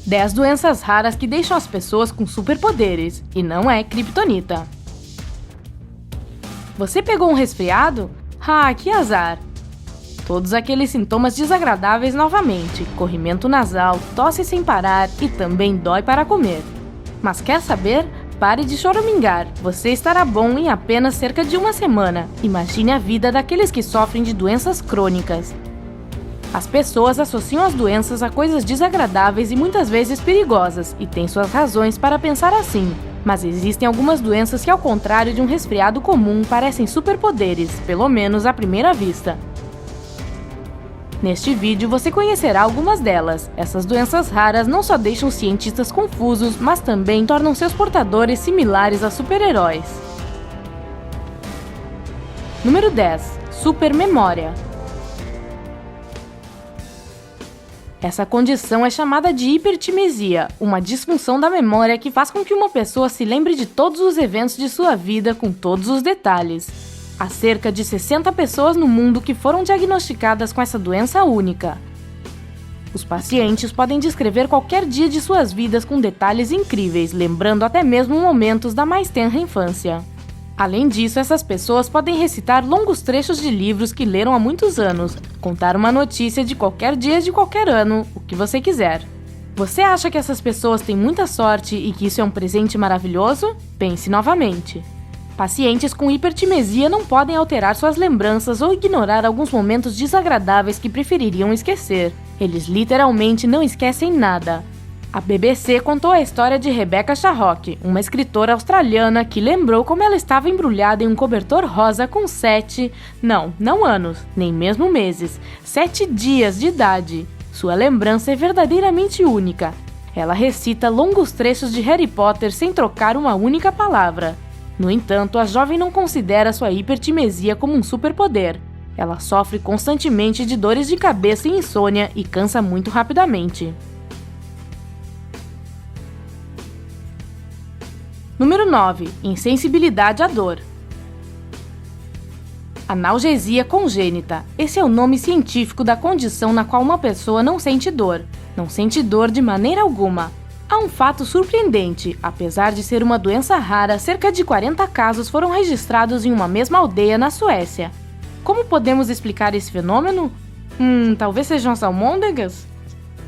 10 doenças raras que deixam as pessoas com superpoderes, e não é criptonita. Você pegou um resfriado? Ah, que azar! Todos aqueles sintomas desagradáveis novamente, corrimento nasal, tosse sem parar e também dói para comer. Mas quer saber? Pare de choramingar, você estará bom em apenas cerca de uma semana. Imagine a vida daqueles que sofrem de doenças crônicas. As pessoas associam as doenças a coisas desagradáveis e muitas vezes perigosas, e têm suas razões para pensar assim. Mas existem algumas doenças que, ao contrário de um resfriado comum, parecem superpoderes, pelo menos à primeira vista. Neste vídeo você conhecerá algumas delas. Essas doenças raras não só deixam os cientistas confusos, mas também tornam seus portadores similares a super-heróis. Número 10. Supermemória. Essa condição é chamada de hipertimesia, uma disfunção da memória que faz com que uma pessoa se lembre de todos os eventos de sua vida com todos os detalhes. Há cerca de 60 pessoas no mundo que foram diagnosticadas com essa doença única. Os pacientes podem descrever qualquer dia de suas vidas com detalhes incríveis, lembrando até mesmo momentos da mais tenra infância. Além disso, essas pessoas podem recitar longos trechos de livros que leram há muitos anos, contar uma notícia de qualquer dia de qualquer ano, o que você quiser. Você acha que essas pessoas têm muita sorte e que isso é um presente maravilhoso? Pense novamente. Pacientes com hipertimesia não podem alterar suas lembranças ou ignorar alguns momentos desagradáveis que prefeririam esquecer. Eles literalmente não esquecem nada. A BBC contou a história de Rebecca Sharrock, uma escritora australiana que lembrou como ela estava embrulhada em um cobertor rosa com 7 anos, nem mesmo meses, 7 dias de idade. Sua lembrança é verdadeiramente única. Ela recita longos trechos de Harry Potter sem trocar uma única palavra. No entanto, a jovem não considera sua hipertimesia como um superpoder. Ela sofre constantemente de dores de cabeça e insônia e cansa muito rapidamente. Número 9. Insensibilidade à dor. Analgesia congênita. Esse é o nome científico da condição na qual uma pessoa não sente dor. Não sente dor de maneira alguma. Há um fato surpreendente. Apesar de ser uma doença rara, cerca de 40 casos foram registrados em uma mesma aldeia na Suécia. Como podemos explicar esse fenômeno? Talvez sejam as almôndegas?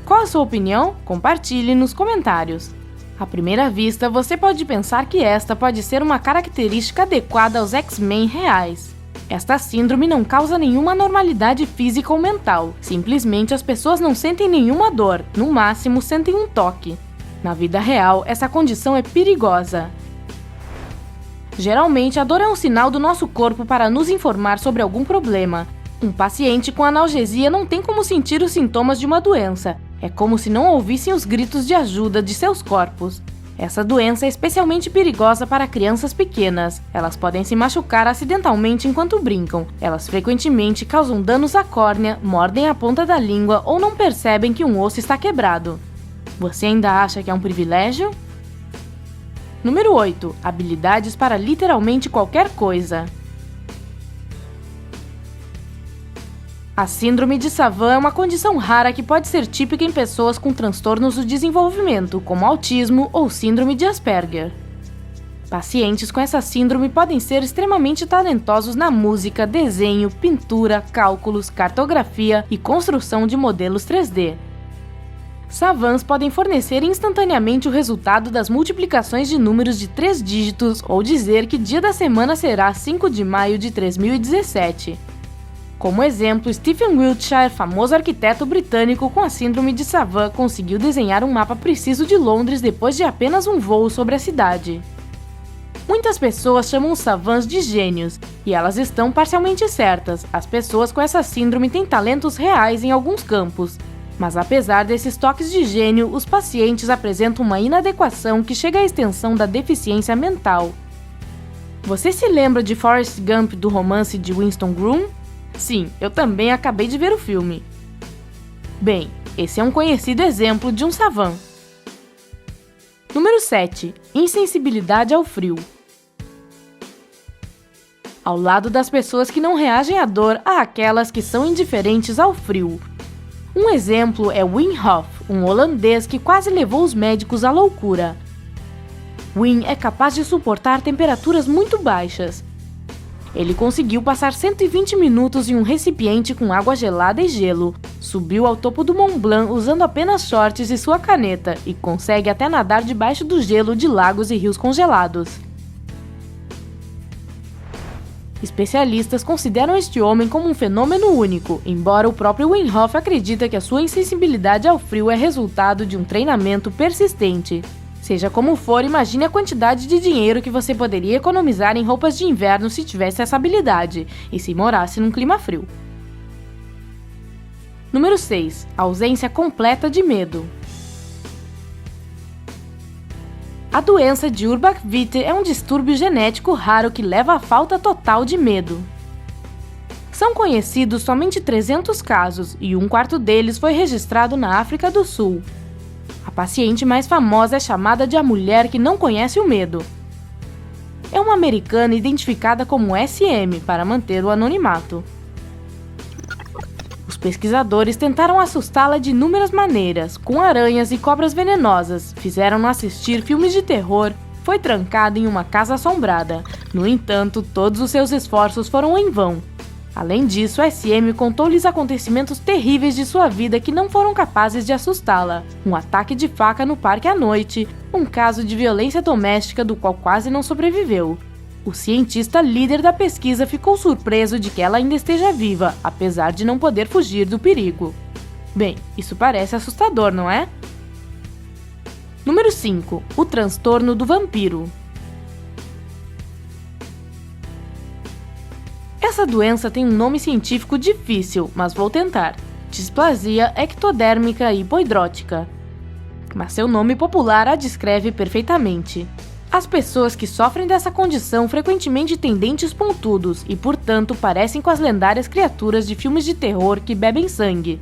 Qual a sua opinião? Compartilhe nos comentários. À primeira vista, você pode pensar que esta pode ser uma característica adequada aos X-Men reais. Esta síndrome não causa nenhuma anormalidade física ou mental. Simplesmente as pessoas não sentem nenhuma dor, no máximo sentem um toque. Na vida real, essa condição é perigosa. Geralmente, a dor é um sinal do nosso corpo para nos informar sobre algum problema. Um paciente com analgesia não tem como sentir os sintomas de uma doença. É como se não ouvissem os gritos de ajuda de seus corpos. Essa doença é especialmente perigosa para crianças pequenas. Elas podem se machucar acidentalmente enquanto brincam. Elas frequentemente causam danos à córnea, mordem a ponta da língua ou não percebem que um osso está quebrado. Você ainda acha que é um privilégio? Número 8. Habilidades para literalmente qualquer coisa. A síndrome de Savant é uma condição rara que pode ser típica em pessoas com transtornos do desenvolvimento, como autismo ou síndrome de Asperger. Pacientes com essa síndrome podem ser extremamente talentosos na música, desenho, pintura, cálculos, cartografia e construção de modelos 3D. Savants podem fornecer instantaneamente o resultado das multiplicações de números de 3 dígitos ou dizer que dia da semana será 5 de maio de 3017. Como exemplo, Stephen Wiltshire, famoso arquiteto britânico com a síndrome de Savant, conseguiu desenhar um mapa preciso de Londres depois de apenas um voo sobre a cidade. Muitas pessoas chamam os savants de gênios, e elas estão parcialmente certas. As pessoas com essa síndrome têm talentos reais em alguns campos. Mas apesar desses toques de gênio, os pacientes apresentam uma inadequação que chega à extensão da deficiência mental. Você se lembra de Forrest Gump do romance de Winston Groom? Sim, eu também acabei de ver o filme. Bem, esse é um conhecido exemplo de um savant. Número 7. Insensibilidade ao frio. Ao lado das pessoas que não reagem à dor, há aquelas que são indiferentes ao frio. Um exemplo é Wim Hof, um holandês que quase levou os médicos à loucura. Wim é capaz de suportar temperaturas muito baixas. Ele conseguiu passar 120 minutos em um recipiente com água gelada e gelo, subiu ao topo do Mont Blanc usando apenas shorts e sua caneta e consegue até nadar debaixo do gelo de lagos e rios congelados. Especialistas consideram este homem como um fenômeno único, embora o próprio Wim Hof acredite que a sua insensibilidade ao frio é resultado de um treinamento persistente. Seja como for, imagine a quantidade de dinheiro que você poderia economizar em roupas de inverno se tivesse essa habilidade, e se morasse num clima frio. Número 6. Ausência completa de medo. A doença de Urbach-Witte é um distúrbio genético raro que leva à falta total de medo. São conhecidos somente 300 casos, e um quarto deles foi registrado na África do Sul. A paciente mais famosa é chamada de a mulher que não conhece o medo. É uma americana identificada como SM para manter o anonimato. Os pesquisadores tentaram assustá-la de inúmeras maneiras, com aranhas e cobras venenosas, fizeram-no assistir filmes de terror, foi trancada em uma casa assombrada. No entanto, todos os seus esforços foram em vão. Além disso, a SM contou-lhes acontecimentos terríveis de sua vida que não foram capazes de assustá-la. Um ataque de faca no parque à noite, um caso de violência doméstica do qual quase não sobreviveu. O cientista líder da pesquisa ficou surpreso de que ela ainda esteja viva, apesar de não poder fugir do perigo. Bem, isso parece assustador, não é? Número 5. O transtorno do vampiro. Essa doença tem um nome científico difícil, mas vou tentar. Displasia ectodérmica hipoidrótica. Mas seu nome popular a descreve perfeitamente. As pessoas que sofrem dessa condição frequentemente têm dentes pontudos e, portanto, parecem com as lendárias criaturas de filmes de terror que bebem sangue.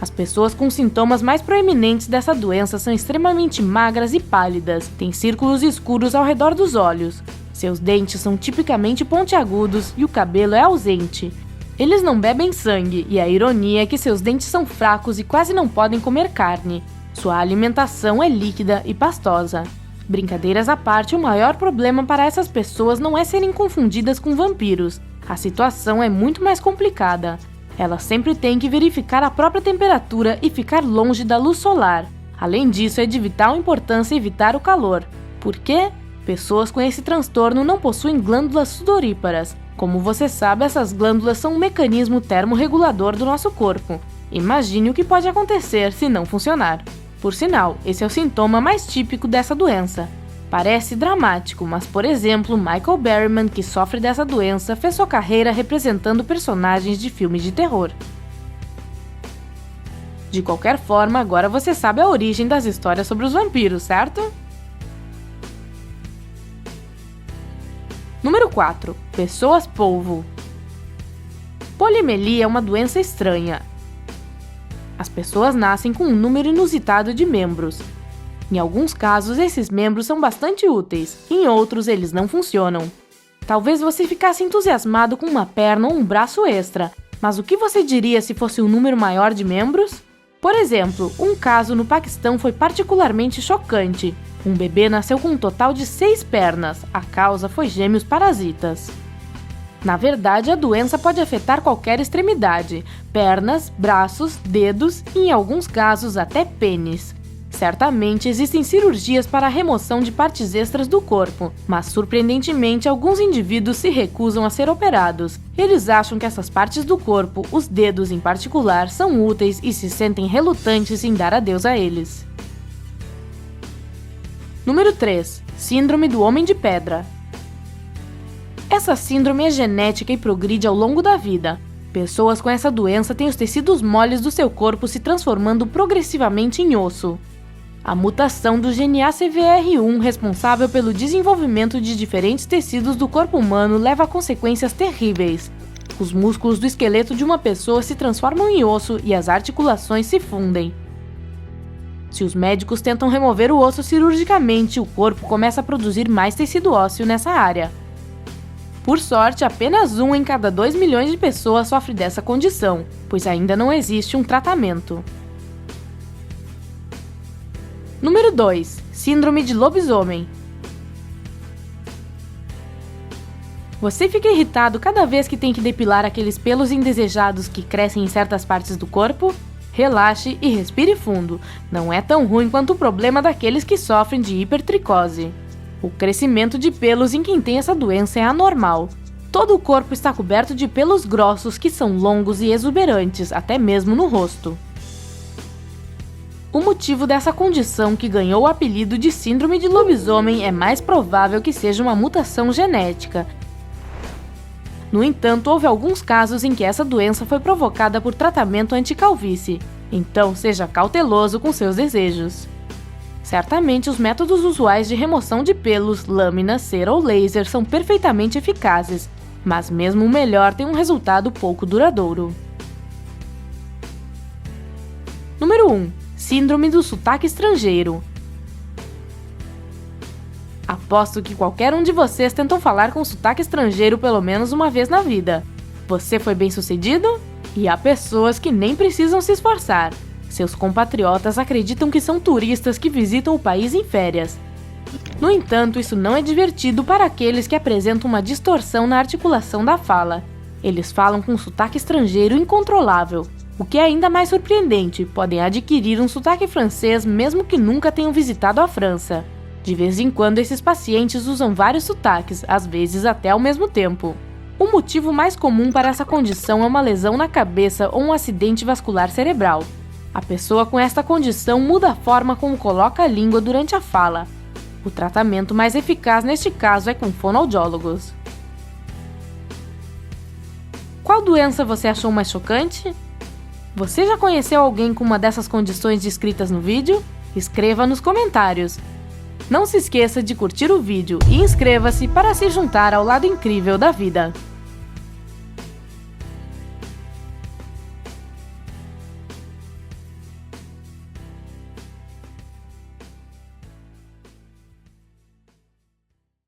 As pessoas com sintomas mais proeminentes dessa doença são extremamente magras e pálidas, têm círculos escuros ao redor dos olhos. Seus dentes são tipicamente pontiagudos e o cabelo é ausente. Eles não bebem sangue e a ironia é que seus dentes são fracos e quase não podem comer carne. Sua alimentação é líquida e pastosa. Brincadeiras à parte, o maior problema para essas pessoas não é serem confundidas com vampiros. A situação é muito mais complicada. Elas sempre têm que verificar a própria temperatura e ficar longe da luz solar. Além disso, é de vital importância evitar o calor. Por quê? Pessoas com esse transtorno não possuem glândulas sudoríparas. Como você sabe, essas glândulas são um mecanismo termorregulador do nosso corpo. Imagine o que pode acontecer se não funcionar. Por sinal, esse é o sintoma mais típico dessa doença. Parece dramático, mas, por exemplo, Michael Berryman, que sofre dessa doença, fez sua carreira representando personagens de filmes de terror. De qualquer forma, agora você sabe a origem das histórias sobre os vampiros, certo? Número 4. Pessoas-polvo. Polimelia é uma doença estranha. As pessoas nascem com um número inusitado de membros. Em alguns casos, esses membros são bastante úteis, em outros, eles não funcionam. Talvez você ficasse entusiasmado com uma perna ou um braço extra, mas o que você diria se fosse um número maior de membros? Por exemplo, um caso no Paquistão foi particularmente chocante. Um bebê nasceu com um total de 6 pernas, a causa foi gêmeos parasitas. Na verdade, a doença pode afetar qualquer extremidade, pernas, braços, dedos e, em alguns casos, até pênis. Certamente existem cirurgias para a remoção de partes extras do corpo, mas surpreendentemente alguns indivíduos se recusam a ser operados. Eles acham que essas partes do corpo, os dedos em particular, são úteis e se sentem relutantes em dar adeus a eles. Número 3. Síndrome do Homem de Pedra. Essa síndrome é genética e progride ao longo da vida. Pessoas com essa doença têm os tecidos moles do seu corpo se transformando progressivamente em osso. A mutação do gene ACVR1, responsável pelo desenvolvimento de diferentes tecidos do corpo humano, leva a consequências terríveis. Os músculos do esqueleto de uma pessoa se transformam em osso e as articulações se fundem. Se os médicos tentam remover o osso cirurgicamente, o corpo começa a produzir mais tecido ósseo nessa área. Por sorte, apenas 1 em cada 2 milhões de pessoas sofre dessa condição, pois ainda não existe um tratamento. Número 2. Síndrome de lobisomem. Você fica irritado cada vez que tem que depilar aqueles pelos indesejados que crescem em certas partes do corpo? Relaxe e respire fundo. Não é tão ruim quanto o problema daqueles que sofrem de hipertricose. O crescimento de pelos em quem tem essa doença é anormal. Todo o corpo está coberto de pelos grossos que são longos e exuberantes, até mesmo no rosto. O motivo dessa condição, que ganhou o apelido de síndrome de lobisomem, é mais provável que seja uma mutação genética. No entanto, houve alguns casos em que essa doença foi provocada por tratamento anti-calvície, então seja cauteloso com seus desejos. Certamente, os métodos usuais de remoção de pelos, lâmina, cera ou laser são perfeitamente eficazes, mas mesmo o melhor tem um resultado pouco duradouro. Número 1. Síndrome do sotaque estrangeiro. Aposto que qualquer um de vocês tentou falar com sotaque estrangeiro pelo menos uma vez na vida. Você foi bem-sucedido? E há pessoas que nem precisam se esforçar. Seus compatriotas acreditam que são turistas que visitam o país em férias. No entanto, isso não é divertido para aqueles que apresentam uma distorção na articulação da fala. Eles falam com um sotaque estrangeiro incontrolável. O que é ainda mais surpreendente, podem adquirir um sotaque francês mesmo que nunca tenham visitado a França. De vez em quando, esses pacientes usam vários sotaques, às vezes até ao mesmo tempo. O motivo mais comum para essa condição é uma lesão na cabeça ou um acidente vascular cerebral. A pessoa com esta condição muda a forma como coloca a língua durante a fala. O tratamento mais eficaz neste caso é com fonoaudiólogos. Qual doença você achou mais chocante? Você já conheceu alguém com uma dessas condições descritas no vídeo? Escreva nos comentários. Não se esqueça de curtir o vídeo e inscreva-se para se juntar ao lado incrível da vida.